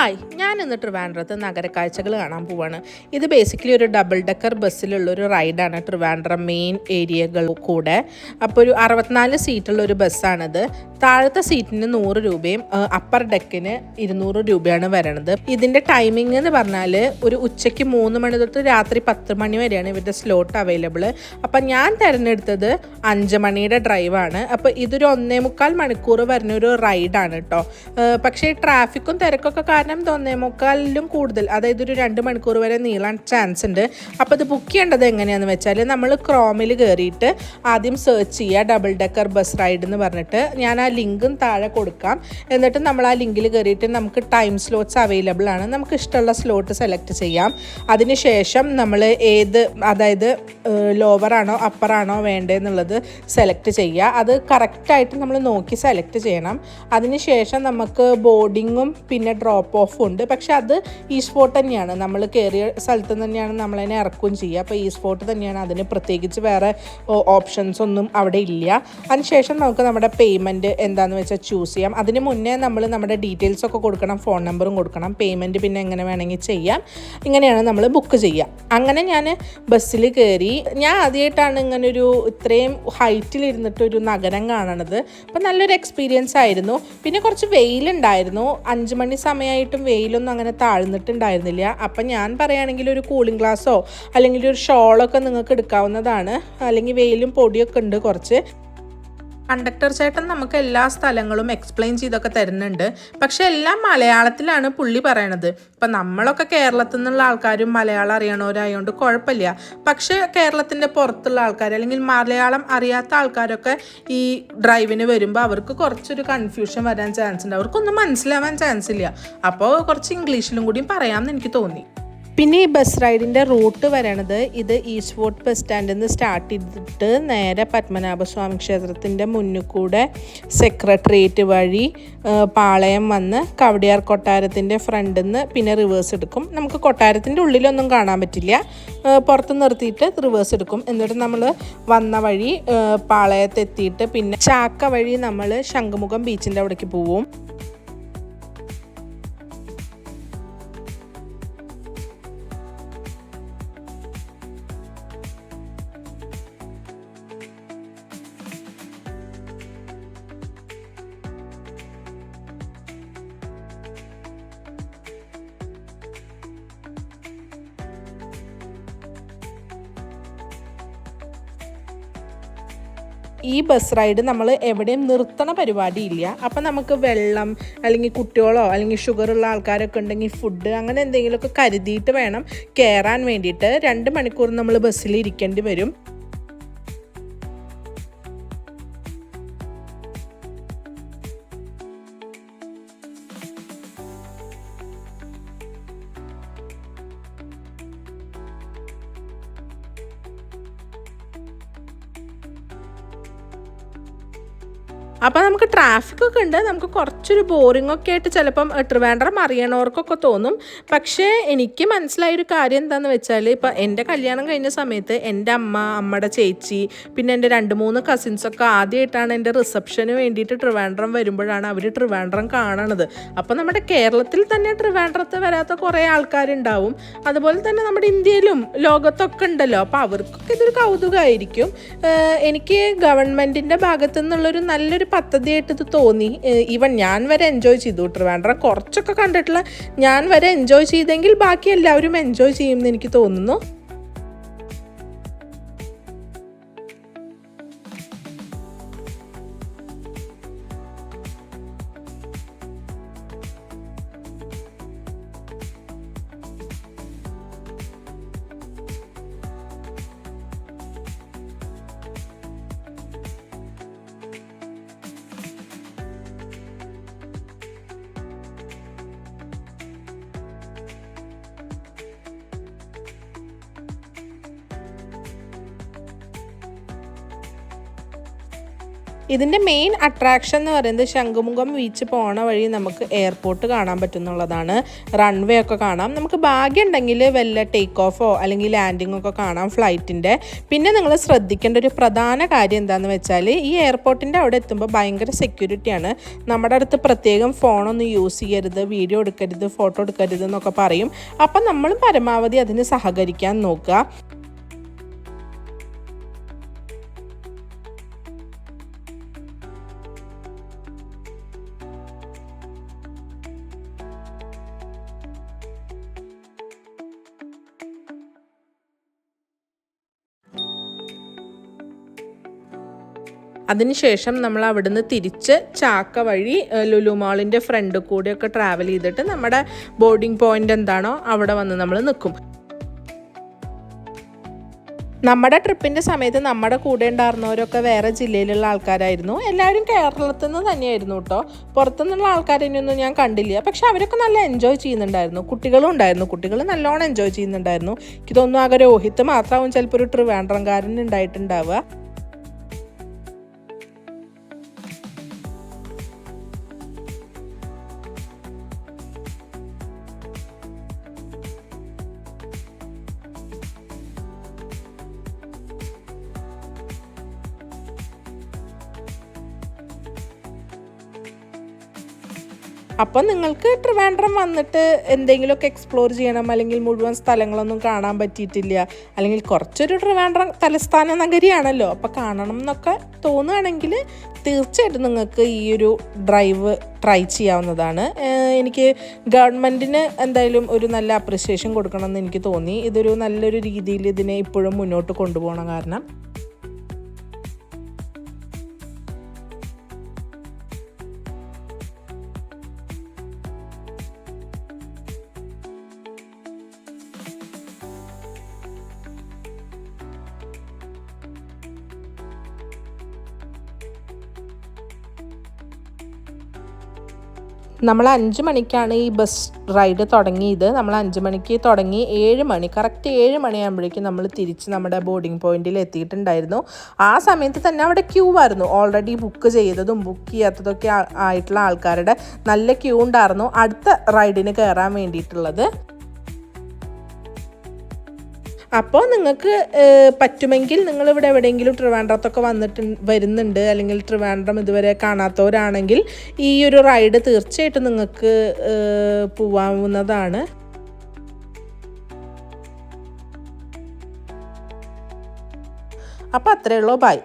Hi, ഞാൻ ഇന്ന് ട്രിവാൻഡ്രത്ത് നഗരക്കാഴ്ചകൾ കാണാൻ പോവാണ്. ഇത് ബേസിക്കലി ഒരു ഡബിൾ ഡെക്കർ ബസ്സിലുള്ളൊരു റൈഡാണ്. ട്രിവാൻഡ്രം മെയിൻ ഏരിയകൾ കൂടെ. അപ്പോൾ ഒരു 64 സീറ്റുള്ള ഒരു ബസ്സാണിത്. താഴത്തെ സീറ്റിന് 100 രൂപയും അപ്പർ ഡെക്കിന് 200 രൂപയാണ് വരണത്. ഇതിൻ്റെ ടൈമിംഗ് എന്ന് പറഞ്ഞാൽ ഒരു ഉച്ചയ്ക്ക് 3 മണി തൊട്ട് രാത്രി 10 മണി വരെയാണ് ഇവരുടെ സ്ലോട്ട് അവൈലബിൾ. അപ്പം ഞാൻ തിരഞ്ഞെടുത്തത് 5 മണിയുടെ ഡ്രൈവാണ്. അപ്പോൾ ഇതൊരു 1.25 മണിക്കൂർ വരുന്ന ഒരു റൈഡാണ് കേട്ടോ. പക്ഷേ ട്രാഫിക്കും തിരക്കൊക്കെ കാരണം 1.25 കൂടുതൽ, അതായത് ഒരു 2 മണിക്കൂർ വരെ നീളാൻ ചാൻസ് ഉണ്ട്. അപ്പോൾ ഇത് ബുക്ക് ചെയ്യേണ്ടത് എങ്ങനെയാണെന്ന് വെച്ചാൽ നമ്മൾ ക്രോമിൽ കയറിയിട്ട് ആദ്യം സെർച്ച് ചെയ്യുക ഡബിൾ ഡെക്കർ ബസ് റൈഡ് എന്ന് പറഞ്ഞിട്ട്. ഞാൻ ആ ലിങ്കും താഴെ കൊടുക്കാം. എന്നിട്ട് നമ്മൾ ആ ലിങ്കിൽ കയറിയിട്ട് നമുക്ക് ടൈം സ്ലോട്ട്സ് അവൈലബിൾ ആണ്, നമുക്ക് ഇഷ്ടമുള്ള സ്ലോട്ട് സെലക്ട് ചെയ്യാം. അതിനുശേഷം നമ്മൾ അതായത് ലോവറാണോ അപ്പറാണോ വേണ്ടതെന്നുള്ളത് സെലക്ട് ചെയ്യുക. അത് കറക്റ്റായിട്ട് നമ്മൾ നോക്കി സെലക്ട് ചെയ്യണം. അതിനുശേഷം നമുക്ക് ബോർഡിങ്ങും പിന്നെ ഡ്രോപ്പ് ഓഫും ഉണ്ട്. പക്ഷെ അത് ഈ സ്പോട്ട് തന്നെയാണ്, നമ്മൾ കയറിയ സ്ഥലത്ത് തന്നെയാണ് നമ്മളതിനെ ഇറക്കുകയും ചെയ്യുക. അപ്പോൾ ഈ സ്പോട്ട് തന്നെയാണ്, അതിന് പ്രത്യേകിച്ച് വേറെ ഓപ്ഷൻസ് ഒന്നും അവിടെ ഇല്ല. അതിനുശേഷം നമുക്ക് നമ്മുടെ പേയ്മെൻറ്റ് എന്താണെന്ന് വെച്ചാൽ ചൂസ് ചെയ്യാം. അതിന് മുന്നേ നമ്മൾ നമ്മുടെ ഡീറ്റെയിൽസ് ഒക്കെ കൊടുക്കണം, ഫോൺ നമ്പറും കൊടുക്കണം. പേയ്മെൻറ്റ് പിന്നെ എങ്ങനെ വേണമെങ്കിൽ ചെയ്യാം. ഇങ്ങനെയാണ് നമ്മൾ ബുക്ക് ചെയ്യുക. അങ്ങനെ ഞാൻ ബസ്സിൽ കയറി. ഞാൻ ആദ്യമായിട്ടാണ് ഇങ്ങനൊരു ഇത്രയും ഹൈറ്റിലിരുന്നിട്ടൊരു നഗരം കാണണത്. അപ്പം നല്ലൊരു എക്സ്പീരിയൻസ് ആയിരുന്നു. പിന്നെ കുറച്ച് വെയിലുണ്ടായിരുന്നു. 5 മണി സമയമായിട്ടും വെയിലൊന്നും അങ്ങനെ താഴ്ന്നിട്ടുണ്ടായിരുന്നില്ല. അപ്പം ഞാൻ പറയുകയാണെങ്കിൽ ഒരു കൂളിംഗ് ഗ്ലാസ്സോ അല്ലെങ്കിൽ ഒരു ഷോളൊക്കെ നിങ്ങൾക്ക് എടുക്കാവുന്നതാണ്. അല്ലെങ്കിൽ വെയിലും പൊടിയൊക്കെ ഉണ്ട് കുറച്ച്. കണ്ടക്ടർ ചേട്ടൻ നമുക്ക് എല്ലാ സ്ഥലങ്ങളും എക്സ്പ്ലെയിൻ ചെയ്തൊക്കെ തരുന്നുണ്ട്. പക്ഷെ എല്ലാം മലയാളത്തിലാണ് പുള്ളി പറയണത്. ഇപ്പം നമ്മളൊക്കെ കേരളത്തിൽ നിന്നുള്ള ആൾക്കാരും മലയാളം അറിയണവരായതുകൊണ്ട് കുഴപ്പമില്ല. പക്ഷെ കേരളത്തിൻ്റെ പുറത്തുള്ള ആൾക്കാർ അല്ലെങ്കിൽ മലയാളം അറിയാത്ത ആൾക്കാരൊക്കെ ഈ ഡ്രൈവിന് വരുമ്പോൾ അവർക്ക് കുറച്ചൊരു കൺഫ്യൂഷൻ വരാൻ ചാൻസ് ഉണ്ട്. അവർക്കൊന്നും മനസ്സിലാവാൻ ചാൻസ് ഇല്ല. അപ്പോൾ കുറച്ച് ഇംഗ്ലീഷിലും കൂടിയും പറയാമെന്ന് എനിക്ക് തോന്നി. പിന്നെ ഈ ബസ് റൈഡിൻ്റെ റൂട്ട് വരണത് ഇത് ഈസ്റ്റ് ഫോർട്ട് ബസ് സ്റ്റാൻഡിൽ നിന്ന് സ്റ്റാർട്ട് ചെയ്തിട്ട് നേരെ പത്മനാഭസ്വാമി ക്ഷേത്രത്തിൻ്റെ മുന്നിൽ കൂടെ സെക്രട്ടേറിയറ്റ് വഴി പാളയം വന്ന് കവടിയാർ കൊട്ടാരത്തിൻ്റെ ഫ്രണ്ടിൽ നിന്ന് പിന്നെ റിവേഴ്സ് എടുക്കും. നമുക്ക് കൊട്ടാരത്തിൻ്റെ ഉള്ളിലൊന്നും കാണാൻ പറ്റില്ല, പുറത്ത് നിർത്തിയിട്ട് റിവേഴ്സ് എടുക്കും. എന്നിട്ട് നമ്മൾ വന്ന വഴി പാളയത്തെത്തിയിട്ട് പിന്നെ ചാക്ക വഴി നമ്മൾ ശംഖുമുഖം ബീച്ചിൻ്റെ അവിടേക്ക് പോവും. ഈ ബസ് റൈഡ് നമ്മൾ എവിടെയും നിർത്തണ പരിപാടിയില്ല. അപ്പം നമുക്ക് വെള്ളം അല്ലെങ്കിൽ കുട്ടികളോ അല്ലെങ്കിൽ ഷുഗറുള്ള ആൾക്കാരൊക്കെ ഉണ്ടെങ്കിൽ ഫുഡ് അങ്ങനെ എന്തെങ്കിലുമൊക്കെ കരുതിയിട്ട് വേണം കയറാൻ വേണ്ടിയിട്ട്. 2 മണിക്കൂർ നമ്മൾ ബസ്സിൽ ഇരിക്കേണ്ടി വരും. അപ്പോൾ നമുക്ക് ട്രാഫിക്കൊക്കെ ഉണ്ട്. നമുക്ക് കുറച്ചൊരു ബോറിങ്ങൊക്കെ ആയിട്ട് ചിലപ്പം ട്രിവാൻഡ്രം അറിയണവർക്കൊക്കെ തോന്നും. പക്ഷേ എനിക്ക് മനസ്സിലായൊരു കാര്യം എന്താണെന്ന് വെച്ചാൽ, ഇപ്പോൾ എൻ്റെ കല്യാണം കഴിഞ്ഞ സമയത്ത് എൻ്റെ അമ്മയുടെ ചേച്ചി പിന്നെ എൻ്റെ 2-3 കസിൻസൊക്കെ ആദ്യമായിട്ടാണ് എൻ്റെ റിസപ്ഷന് വേണ്ടിയിട്ട് ട്രിവാൻഡ്രം വരുമ്പോഴാണ് അവർ ട്രിവാൻഡ്രം കാണണത്. അപ്പോൾ നമ്മുടെ കേരളത്തിൽ തന്നെ ട്രിവാൻഡ്രത്ത് വരാത്ത കുറേ ആൾക്കാരുണ്ടാവും. അതുപോലെ തന്നെ നമ്മുടെ ഇന്ത്യയിലും ലോകത്തൊക്കെ ഉണ്ടല്ലോ. അപ്പോൾ അവർക്കൊക്കെ ഇതൊരു കൗതുകമായിരിക്കും. എനിക്ക് ഗവൺമെൻറ്റിൻ്റെ ഭാഗത്തു നിന്നുള്ളൊരു നല്ലൊരു പദ്ധതിയായിട്ട് ഇത് തോന്നി. ഈവൻ ഞാൻ വരെ എൻജോയ് ചെയ്തു. ട്രിവാൻഡ്രം കുറച്ചൊക്കെ കണ്ടിട്ടുള്ള ഞാൻ വരെ എൻജോയ് ചെയ്തെങ്കിൽ ബാക്കി എല്ലാവരും എൻജോയ് ചെയ്യുമെന്ന് എനിക്ക് തോന്നുന്നു. ഇതിൻ്റെ മെയിൻ അട്രാക്ഷൻ എന്ന് പറയുന്നത് ശംഖുമുഖം ബീച്ച് പോണ വഴി നമുക്ക് എയർപോർട്ട് കാണാൻ പറ്റുന്നുള്ളതാണ്. റൺവേ ഒക്കെ കാണാം. നമുക്ക് ഭാഗ്യം ഉണ്ടെങ്കിൽ വല്ല ടേക്ക് ഓഫോ അല്ലെങ്കിൽ ലാൻഡിങ്ങോ ഒക്കെ കാണാം ഫ്ലൈറ്റിൻ്റെ. പിന്നെ നിങ്ങൾ ശ്രദ്ധിക്കേണ്ട ഒരു പ്രധാന കാര്യം എന്താണെന്ന് വെച്ചാൽ ഈ എയർപോർട്ടിൻ്റെ അവിടെ എത്തുമ്പോൾ ഭയങ്കര സെക്യൂരിറ്റിയാണ്. നമ്മുടെ അടുത്ത് പ്രത്യേകം ഫോണൊന്നും യൂസ് ചെയ്യരുത്, വീഡിയോ എടുക്കരുത്, ഫോട്ടോ എടുക്കരുത് എന്നൊക്കെ പറയും. അപ്പം നമ്മളും പരമാവധി അതിന് സഹകരിക്കാൻ നോക്കുക. അതിനുശേഷം നമ്മൾ അവിടുന്ന് തിരിച്ച് ചാക്ക വഴി ലുലു മാളിൻ്റെ ഫ്രണ്ട് കൂടെയൊക്കെ ട്രാവൽ ചെയ്തിട്ട് നമ്മുടെ ബോർഡിംഗ് പോയിൻ്റ് എന്താണോ അവിടെ വന്ന് നമ്മൾ നിൽക്കും. നമ്മുടെ ട്രിപ്പിൻ്റെ സമയത്ത് നമ്മുടെ കൂടെ ഉണ്ടായിരുന്നവരൊക്കെ വേറെ ജില്ലയിലുള്ള ആൾക്കാരായിരുന്നു. എല്ലാവരും കേരളത്തിൽ നിന്ന് തന്നെയായിരുന്നു കേട്ടോ. പുറത്തുനിന്നുള്ള ആൾക്കാരൊന്നും ഞാൻ കണ്ടില്ല. പക്ഷെ അവരൊക്കെ നല്ല എൻജോയ് ചെയ്യുന്നുണ്ടായിരുന്നു. കുട്ടികളും ഉണ്ടായിരുന്നു. കുട്ടികൾ നല്ലോണം എൻജോയ് ചെയ്യുന്നുണ്ടായിരുന്നു. എനിക്ക് തോന്നുന്നു ആകെ രോഹിത്ത് മാത്രമാവും ചിലപ്പോൾ ഒരു ട്രിവാൻഡ്രംകാരൻ ഉണ്ടായിട്ടുണ്ടാവുക. അപ്പം നിങ്ങൾക്ക് ട്രിവാൻഡ്രം വന്നിട്ട് എന്തെങ്കിലുമൊക്കെ എക്സ്പ്ലോർ ചെയ്യണം, അല്ലെങ്കിൽ മുഴുവൻ സ്ഥലങ്ങളൊന്നും കാണാൻ പറ്റിയിട്ടില്ല, അല്ലെങ്കിൽ കുറച്ചൊരു ട്രിവാൻഡ്രം തലസ്ഥാന നഗരിയാണല്ലോ, അപ്പോൾ കാണണം എന്നൊക്കെ തോന്നുകയാണെങ്കിൽ തീർച്ചയായിട്ടും നിങ്ങൾക്ക് ഈ ഒരു ഡ്രൈവ് ട്രൈ ചെയ്യാവുന്നതാണ്. എനിക്ക് ഗവൺമെൻറ്റിന് എന്തായാലും ഒരു നല്ല അപ്രിസിയേഷൻ കൊടുക്കണമെന്ന് എനിക്ക് തോന്നി. ഇതൊരു നല്ലൊരു രീതിയിൽ ഇതിനെ ഇപ്പോഴും മുന്നോട്ട് കൊണ്ടുപോകണം. കാരണം നമ്മൾ 5 മണിക്കാണ് ഈ ബസ് റൈഡ് തുടങ്ങിയത്. നമ്മൾ 5 മണിക്ക് തുടങ്ങി 7 മണി കറക്റ്റ് 7 മണിയാകുമ്പോഴേക്കും നമ്മൾ തിരിച്ച് നമ്മുടെ ബോർഡിംഗ് പോയിന്റിൽ എത്തിയിട്ടുണ്ടായിരുന്നു. ആ സമയത്ത് തന്നെ അവിടെ ക്യൂ ആയിരുന്നു. ഓൾറെഡി ബുക്ക് ചെയ്തതും ബുക്ക് ചെയ്യാത്തതൊക്കെ ആയിട്ടുള്ള ആൾക്കാരുടെ നല്ല ക്യൂ ഉണ്ടായിരുന്നു അടുത്ത റൈഡിന് കയറാൻ വേണ്ടിയിട്ടുള്ളത്. അപ്പോൾ നിങ്ങൾക്ക് പറ്റുമെങ്കിൽ നിങ്ങളിവിടെ എവിടെയെങ്കിലും ട്രിവാൻഡ്രത്തൊക്കെ വരുന്നുണ്ട്, അല്ലെങ്കിൽ ട്രിവാൻഡ്രം ഇതുവരെ കാണാത്തവരാണെങ്കിൽ ഈ ഒരു റൈഡ് തീർച്ചയായിട്ടും നിങ്ങൾക്ക് പോവാവുന്നതാണ്. അപ്പോൾ അത്രയേ ഉള്ളൂ. ബൈ.